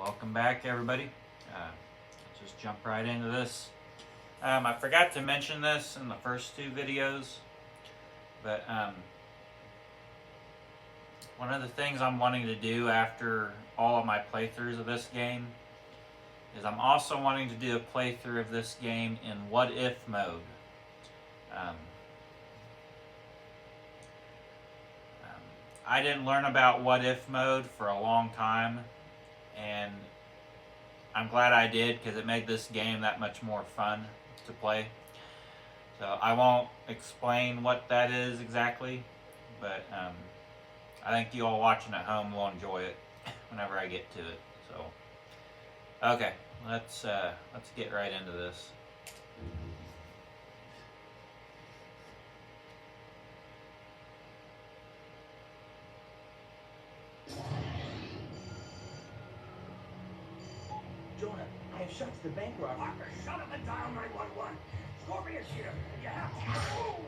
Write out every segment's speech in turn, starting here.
Welcome back, everybody. Let's just jump right into this. I forgot to mention this in the first two videos, but one of the things I'm wanting to do after all of my playthroughs of this game is I'm also wanting to do a playthrough of this game in what if mode. Um, I didn't learn about what if mode for a long time, and I'm glad I did because it made this game that much more fun to play. So I won't explain what that is exactly, but I think you all watching at home will enjoy it whenever I get to it. So, okay, let's get right into this. Jonah, I have shots to bank robbery. Parker, shut up and dial 911. Scorpion's here, and you have to move.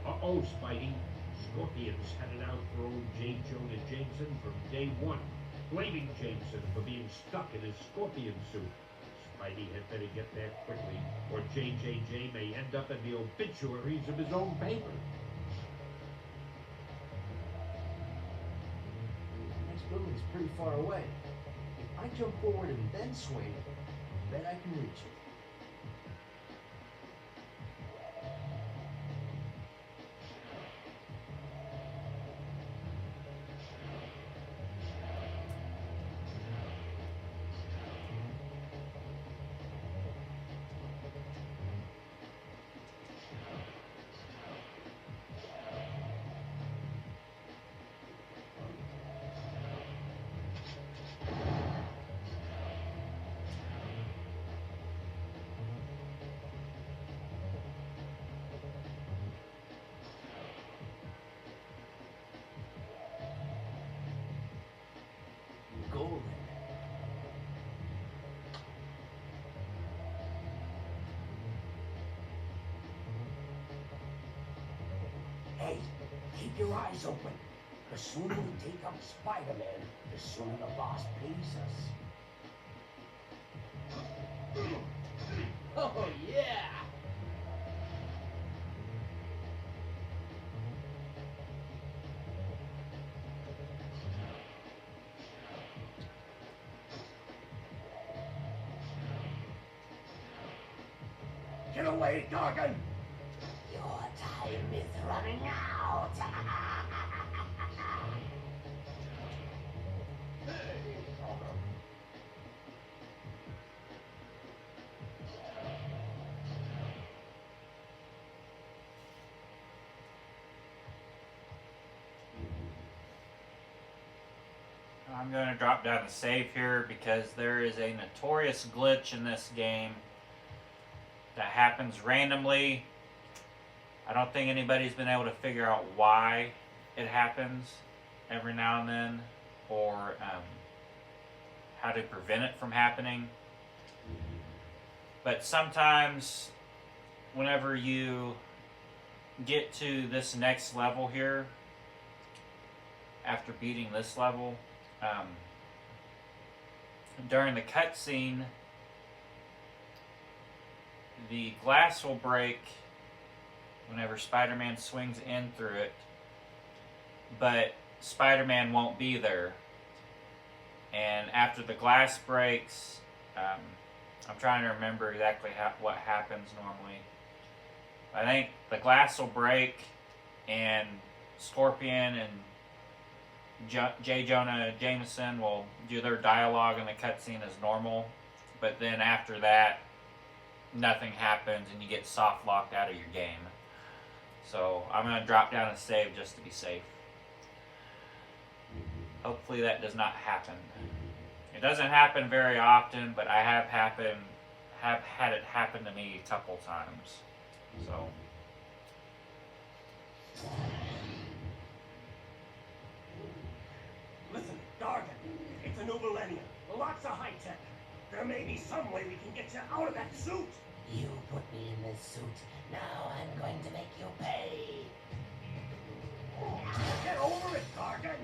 Uh-oh, Spidey. Scorpion's headed out for old J. Jonah Jameson from day one, blaming Jameson for being stuck in his scorpion suit. Spidey had better get there quickly, or JJJ may end up in the obituaries of his own paper. The next building's pretty far away. If I jump forward and then swing, I bet I can reach it. Golden. Hey, keep your eyes open. The sooner we take up Spider-Man, the sooner the boss pays us. Oh, yeah! Get away, Gargan! Your time is running out. I'm going to drop down the save here because there is a notorious glitch in this game that happens randomly. I don't think anybody's been able to figure out why it happens every now and then, or how to prevent it from happening. But sometimes whenever you get to this next level here, after beating this level, during the cutscene, the glass will break whenever Spider-Man swings in through it, but Spider-Man won't be there. And after the glass breaks, I'm trying to remember exactly what happens normally. I think the glass will break and Scorpion and J. Jonah Jameson will do their dialogue in the cutscene as normal, but then after that, nothing happens and you get soft locked out of your game. So I'm going to drop down and save just to be safe. Hopefully that does not happen. It doesn't happen very often, but I have had it happen to me a couple times. So Listen, Gargan, it's a new millennium. Lots of high tech. There may be some way we can get you out of that suit. You put me in this suit. Now I'm going to make you pay. Get over it, Gargan!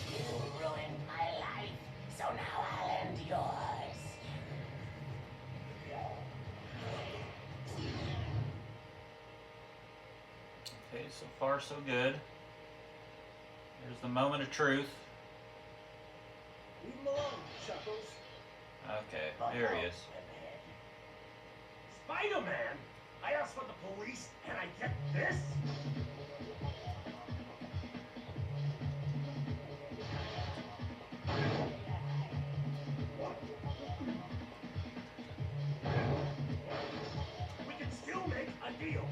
You ruined my life, so now I'll end yours. Okay, so far so good. There's the moment of truth. Leave him alone, Chuckles. Okay, there he is. Spider-Man? I asked for the police, and I get this? We can still make a deal.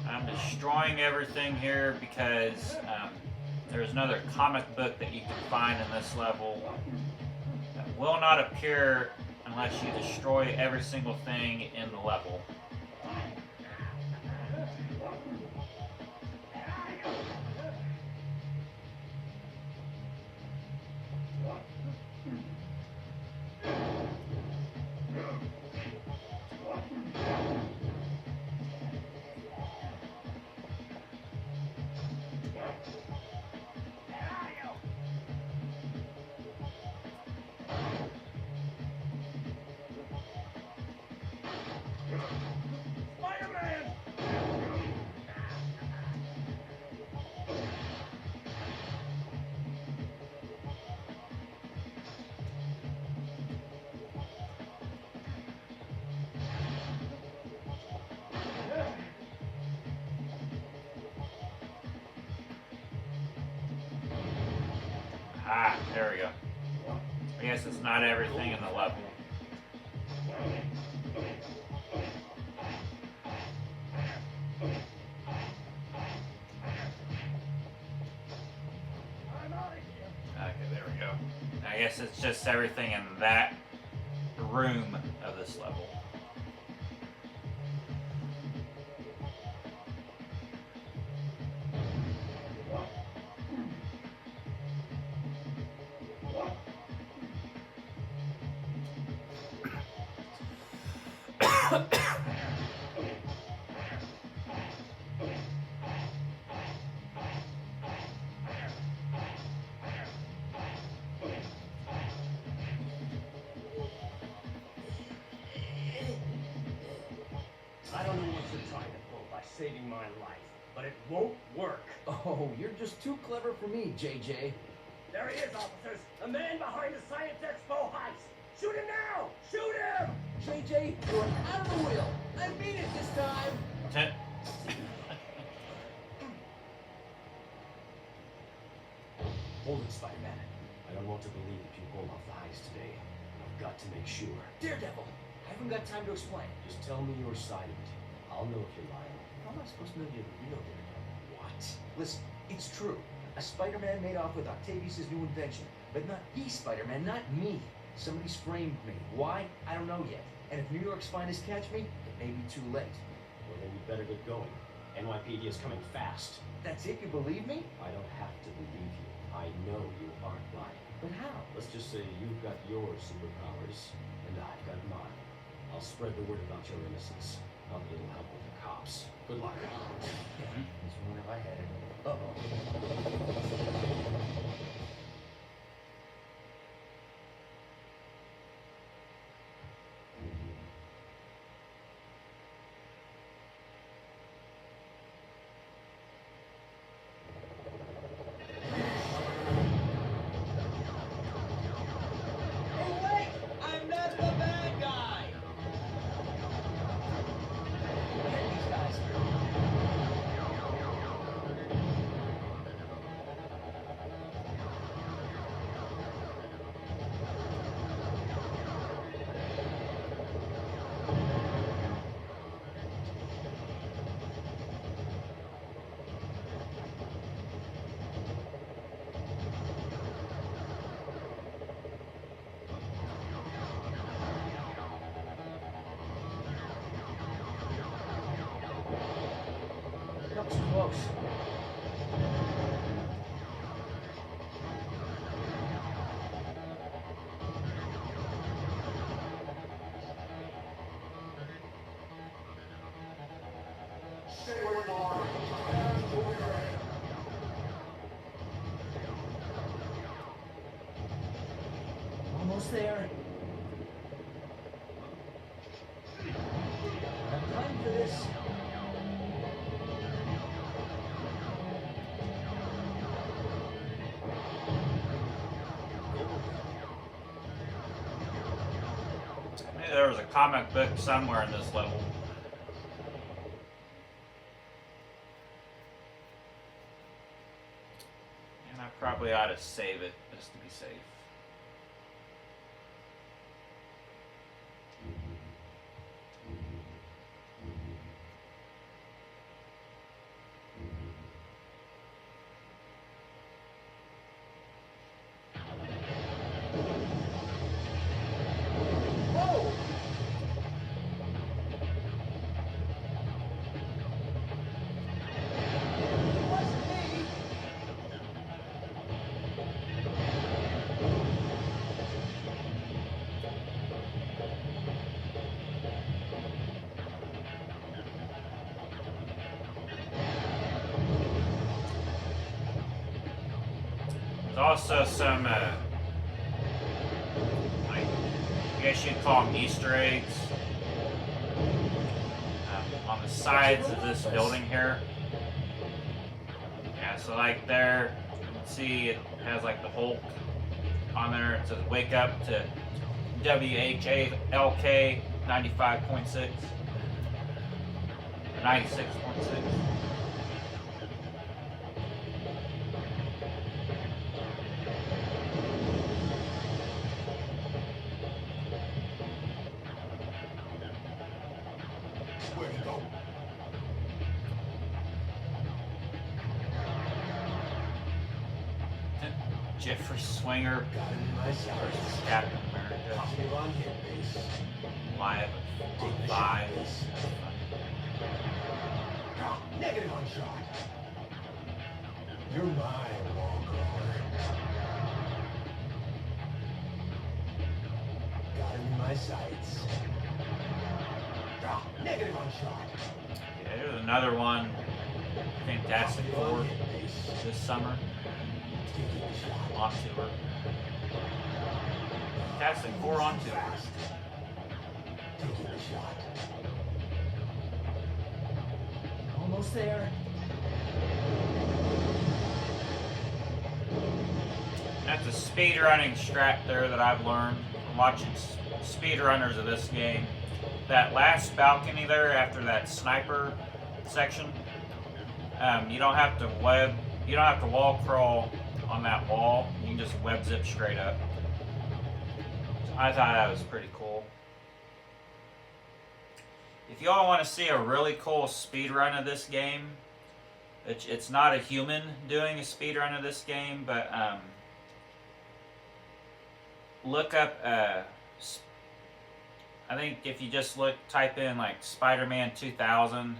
I'm destroying everything here because there's another comic book that you can find in this level that will not appear unless you destroy every single thing in the level. Spider-Man! Ah, there we go. I guess it's not everything in the level. I'm out of here. Okay, there we go. I guess it's just everything in that room of this level. I don't know what you're trying to pull by saving my life, but it won't work. Oh, you're just too clever for me, JJ. There he is, officers! The man behind the Science Expo heist! Shoot him now! Shoot him! JJ, you're out of the wheel. I mean it this time. Hold it, Spider-Man. I don't want to believe that you pulled off the heist today. I've got to make sure. Daredevil, I haven't got time to explain. Just tell me your side of it. I'll know if you're lying. How am I supposed to know you're the real Daredevil? What? Listen, it's true. A Spider-Man made off with Octavius' new invention, but not the Spider-Man, not me. Somebody's framed me. Why? I don't know yet. And if New York's finest catch me, it may be too late. Well, then you better get going. NYPD is coming fast. That's it? You believe me? I don't have to believe you. I know you aren't lying. But how? Let's just say you've got your superpowers, and I've got mine. I'll spread the word about your innocence. Not that it'll help with the cops. Good luck. This one if I had it. Uh-oh. Almost there. Have time for this. Maybe there was a comic book somewhere in this level. And I probably ought to save it just to be safe. Whoa! It wasn't me. There's also some, like, I guess you'd call them Easter eggs on the sides of this building here. Yeah, so like there, you can see it has like the Hulk on there. It says wake up to WHALK 95.6 or 96.6. Where'd he go? Jeffrey Swinger Got him in my sights. versus Captain America Positive on hit base. live Take on the 5. shot, base. Negative on shot. You're mine, Walker. Got him in my sights. Negative on shot. Yeah, there's another one, Fantastic Positive on Four, hit base. this summer Taking the shot. on tour. Fantastic Four on tour. Fast. Taking the shot. Almost there. That's a speedrunning strat there that I've learned from watching speedrunners of this game. That last balcony there after that sniper section, you don't have to wall crawl on that wall. You can just web zip straight up. So I thought that was pretty cool. If y'all want to see a really cool speedrun of this game, it's not a human doing a speedrun of this game, but look up, I think if you just type in like Spider-Man 2000,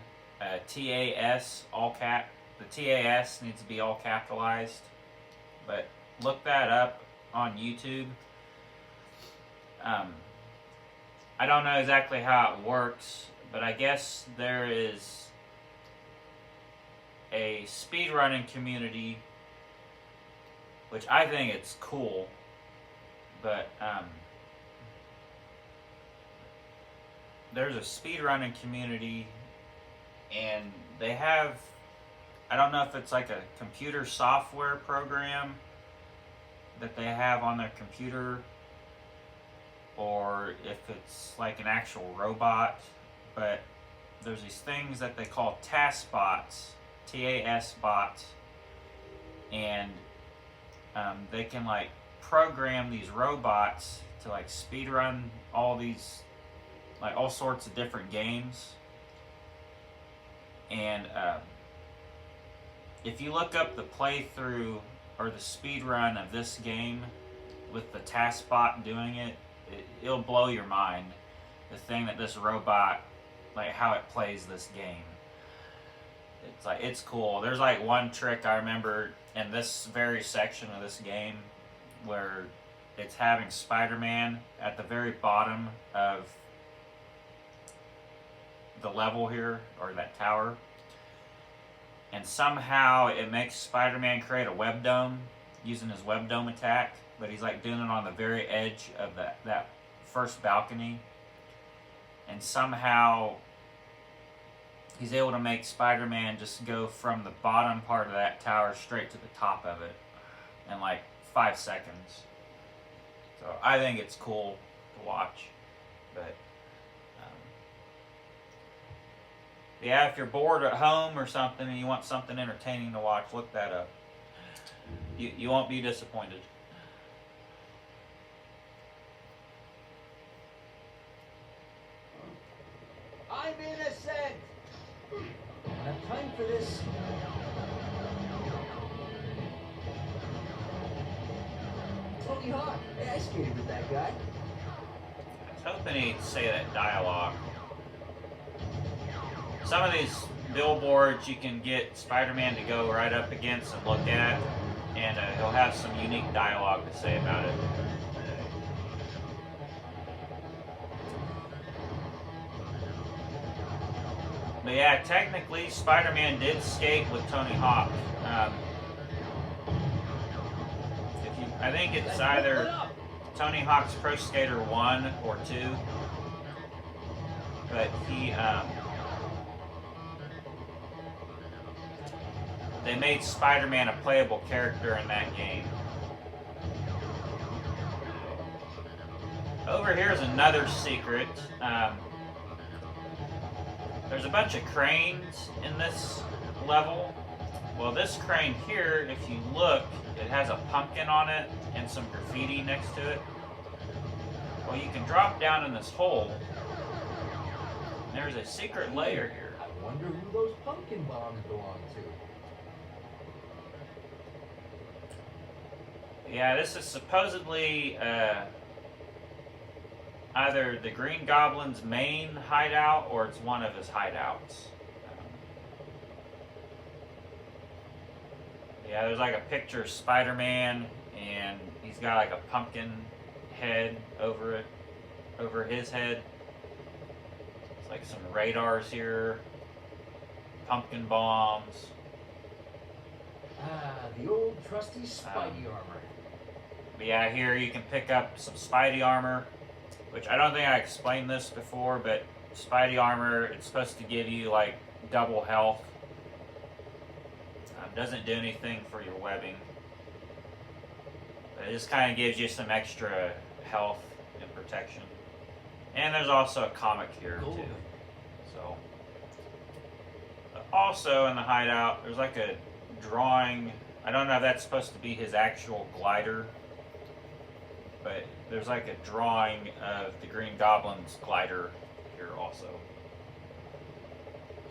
TAS, all cap, the TAS needs to be all capitalized, but look that up on YouTube. I don't know exactly how it works, but I guess there is a speedrunning community, which I think it's cool, but there's a speedrunning community, and they have, I don't know if it's like a computer software program that they have on their computer, or if it's like an actual robot, but there's these things that they call TAS bots, TAS bots, and they can like program these robots to like speedrun all these, like all sorts of different games. And if you look up the playthrough or the speedrun of this game with the task bot doing it, it'll blow your mind. The thing that this robot, like how it plays this game. It's like, it's cool. There's like one trick I remember in this very section of this game where it's having Spider-Man at the very bottom of the level here, or that tower, and somehow it makes Spider-Man create a web dome using his web dome attack, but he's like doing it on the very edge of that first balcony, and somehow he's able to make Spider-Man just go from the bottom part of that tower straight to the top of it in like 5 seconds. So I think it's cool to watch, but yeah, if you're bored at home or something and you want something entertaining to watch, look that up. You won't be disappointed. I'm innocent! I don't have time for this. Tony Hawk. Hey, I skated with that guy. I was hoping he'd say that dialogue. Some of these billboards you can get Spider-Man to go right up against and look at, and he'll have some unique dialogue to say about it. But yeah, technically Spider-Man did skate with Tony Hawk. I think it's either Tony Hawk's Pro Skater 1 or 2, but they made Spider-Man a playable character in that game. Over here is another secret. There's a bunch of cranes in this level. Well, this crane here, if you look, it has a pumpkin on it and some graffiti next to it. Well, you can drop down in this hole. And there's a secret layer here. I wonder who those pumpkin bombs belong to. Yeah, this is supposedly either the Green Goblin's main hideout or it's one of his hideouts. Yeah, there's like a picture of Spider-Man and he's got like a pumpkin head over his head. It's like some radars here, pumpkin bombs. Ah, the old trusty Spidey armor. But yeah, here you can pick up some Spidey armor, which I don't think I explained this before, but Spidey armor, it's supposed to give you like double health. Doesn't do anything for your webbing. But it just kind of gives you some extra health and protection. And there's also a comic here too. So, also in the hideout, there's like a drawing. I don't know if that's supposed to be his actual glider, but there's like a drawing of the Green Goblin's glider here also.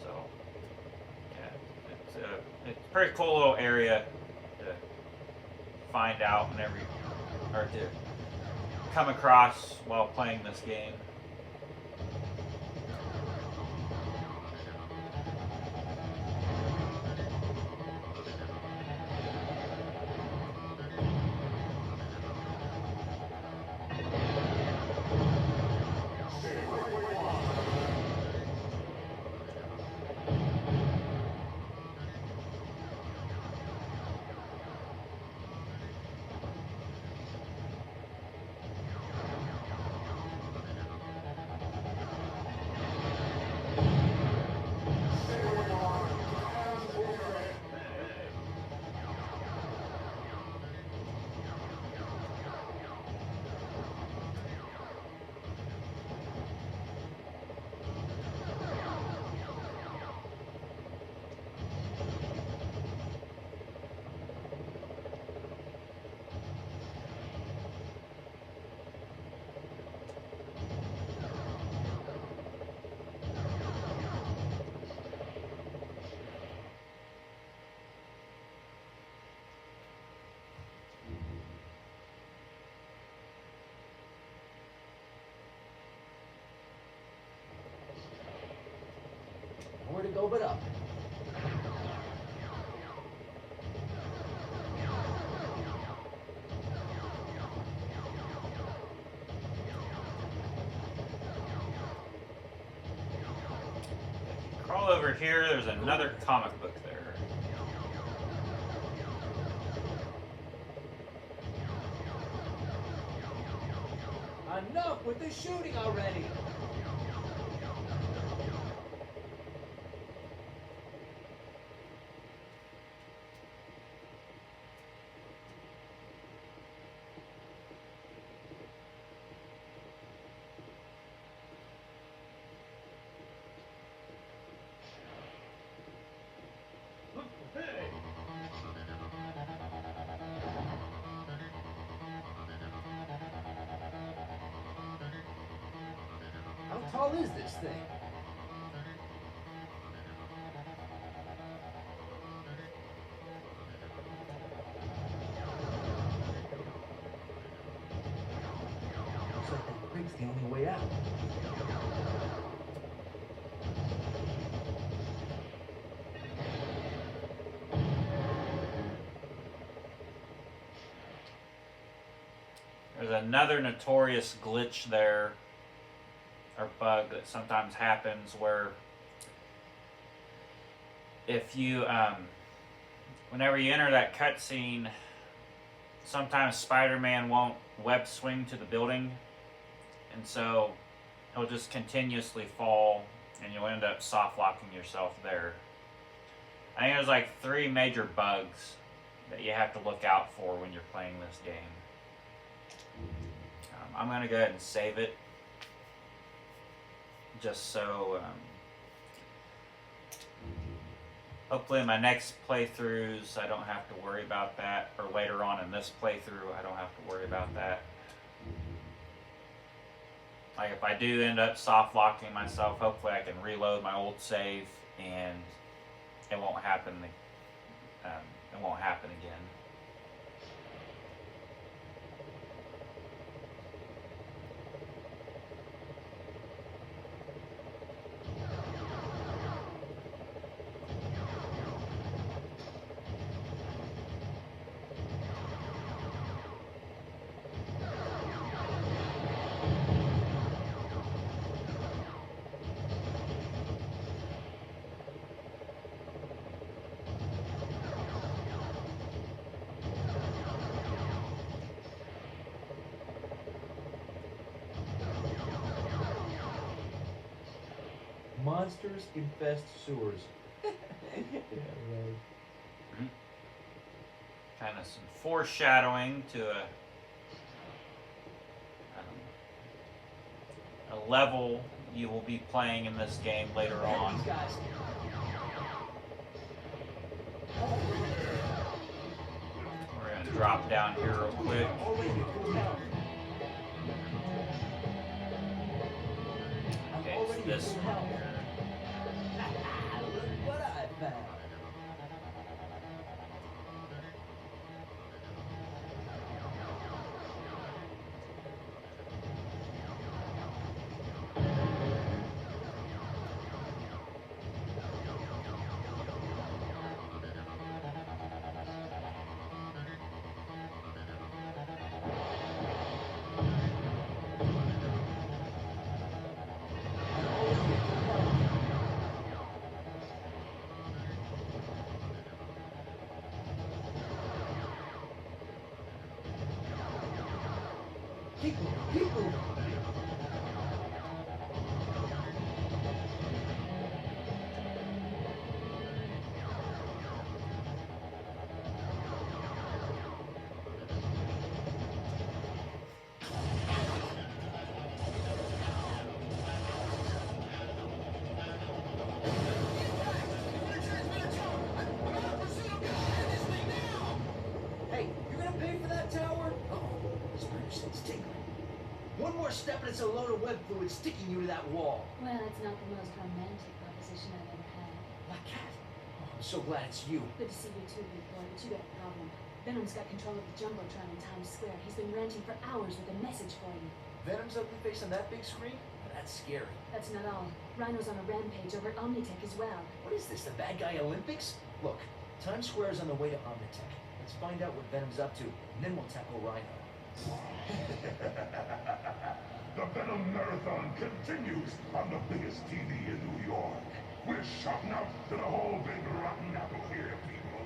So, yeah, it's a pretty cool little area to find out or to come across while playing this game. Nowhere to go but up. Crawl over here, there's another comic book there. Enough with the shooting already! Hey! How tall is this thing? Looks like that brig's the only way out. There's another notorious glitch there, or bug that sometimes happens where if you, whenever you enter that cutscene, sometimes Spider-Man won't web swing to the building, and so he'll just continuously fall, and you'll end up soft locking yourself there. I think there's like 3 major bugs that you have to look out for when you're playing this game. I'm going to go ahead and save it, just so hopefully in my next playthroughs I don't have to worry about that, or later on in this playthrough I don't have to worry about that. Like if I do end up soft locking myself, hopefully I can reload my old save and it won't happen. It won't happen again. Monsters infest sewers. Yeah, right. Kind of some foreshadowing to a level you will be playing in this game later on. These guys. We're going to drop down here real quick. Okay, so this one here. Look what I found. Keep moving, keep moving. Hey, you're gonna pay for that tower? Uh-oh, this Splinter's tingling. One more step and it's a load of web fluid sticking you to that wall. Well, it's not the most romantic proposition I've ever had. Black Cat. Oh, I'm so glad it's you. Good to see you too, big boy, but you got a problem. Venom's got control of the Jumbotron in Times Square. He's been ranting for hours with a message for you. Venom's ugly face on that big screen? Now that's scary. That's not all. Rhino's on a rampage over at Omnitech as well. What is this, the bad guy Olympics? Look, Times Square is on the way to Omnitech. Let's find out what Venom's up to, and then we'll tackle Rhino. The Venom Marathon continues on the biggest TV in New York. We're shouting out to the whole big rotten apple here, people.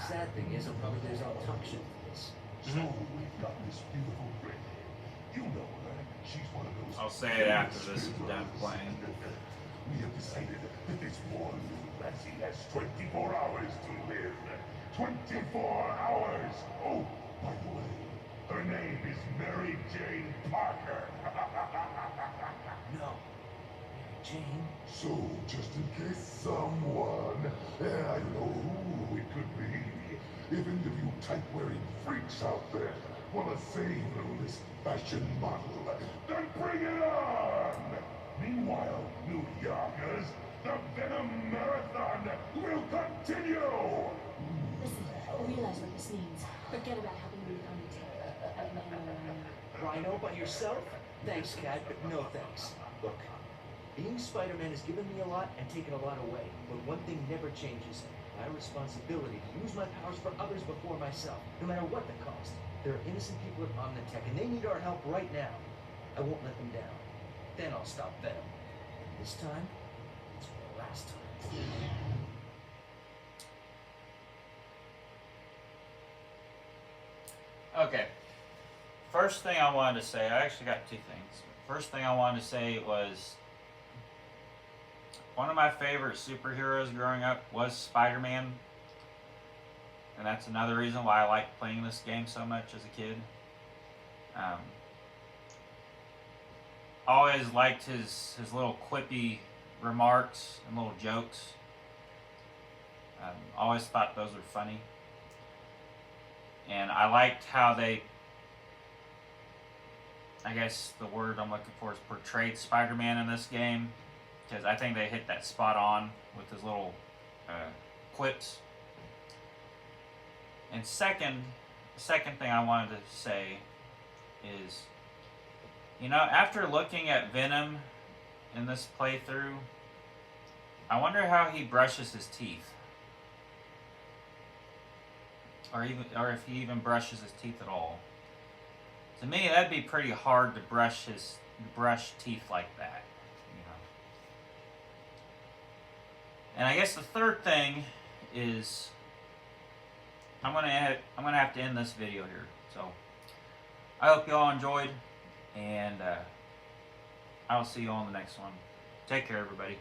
Sad thing is, I'll probably lose all talk shit for this. So we've got this beautiful redhead. You know her. I'll say it after this is done playing. We have decided that this poor little lassie has 24 hours to live. 24 hours! Oh, by the way, her name is Mary Jane Parker. No. Mary Jane? So, just in case someone, I don't know who it could be, if any of you type-wearing freaks out there want to save this fashion model, then bring it on! Meanwhile, New Yorkers, the Venom Marathon will continue! Listen, I realize what this means. Forget about helping me with Undertaker. I can handle it on my own. Rhino by yourself? Thanks, Cat, but no thanks. Look, being Spider-Man has given me a lot and taken a lot away, but one thing never changes. My responsibility to use my powers for others before myself, no matter what the cost. There are innocent people at Omnitech, and they need our help right now. I won't let them down. Then I'll stop Venom. And this time, it's the last time. Okay. First thing I wanted to say, I actually got two things. First thing I wanted to say was one of my favorite superheroes growing up was Spider-Man. And that's another reason why I liked playing this game so much as a kid. Always liked his little quippy remarks and little jokes. Always thought those were funny. And I liked how they, I guess the word I'm looking for is portrayed Spider-Man in this game. Because I think they hit that spot on with his little quips. And second thing I wanted to say is, you know, after looking at Venom in this playthrough, I wonder how he brushes his teeth. Or if he even brushes his teeth at all. To me, that'd be pretty hard to brush teeth like that, you know. And I guess the third thing is I'm gonna have to end this video here. So I hope you all enjoyed, and I'll see you all in the next one. Take care, everybody.